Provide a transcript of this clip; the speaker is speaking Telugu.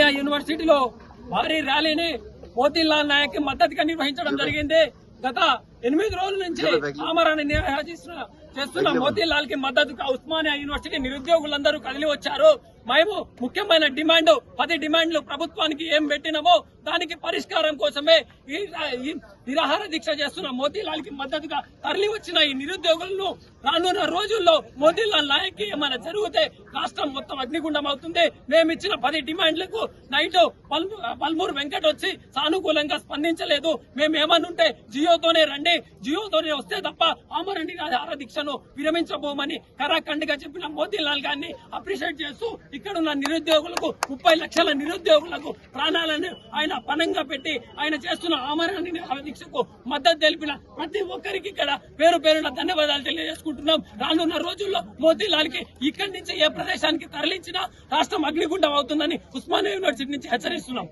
యూనివర్సిటీలో భారీ ర్యాలీని మోతీలాల్ నాయక్ కి మద్దతుగా నిర్వహించడం జరిగింది. గత 8 రోజుల నుంచి ఆమరణి చేస్తున్న మోతీలాల్ కి మద్దతుగా ఉస్మానియా యూనివర్సిటీ నిరుద్యోగులందరూ కదిలి వచ్చారు. మేము ముఖ్యమైన 10 డిమాండ్లు ప్రభుత్వానికి ఏం పెట్టినామో దానికి పరిష్కారం కోసమే ఈ నిరాహార దీక్ష చేస్తున్న మోతీలాల్ కి మద్దతుగా తరలి వచ్చిన ఈ నిరుద్యోగులను రానున్న రోజుల్లో మోతీలాల్ నాయక్ కి ఏమైనా జరిగితే రాష్ట్రం మొత్తం అగ్నిగుండం అవుతుంది. మేమిచ్చిన 10 డిమాండ్లకు నైట్ పల్మూరు వెంకట్ వచ్చి సానుకూలంగా స్పందించలేదు. మేమేమనుంటే జియోతోనే రండి, జియోతోనే వస్తే తప్ప ఆమరణి నిరాహార దీక్షను విరమించబోమని కరాఖండిగా చెప్పిన మోతీలాల్ గారిని అప్రిషియేట్ చేస్తూ ఇక్కడున్న నిరుద్యోగులకు 30 లక్షల నిరుద్యోగులకు ప్రాణాలను ఆయన పణంగా పెట్టి ఆయన చేస్తున్న ఆమరణ నిరాహార దీక్షకు మద్దతు తెలిపిన ప్రతి ఒక్కరికి ఇక్కడ పేరు పేరున ధన్యవాదాలు తెలియజేసుకుంటున్నాం. రానున్న రోజుల్లో మోతీలాల్ కి ఇక్కడి నుంచి ఏ ప్రదేశానికి తరలించినా రాష్ట్రం అగ్నిగుండం అవుతుందని ఉస్మానియా యూనివర్సిటీ నుంచి హెచ్చరిస్తున్నాం.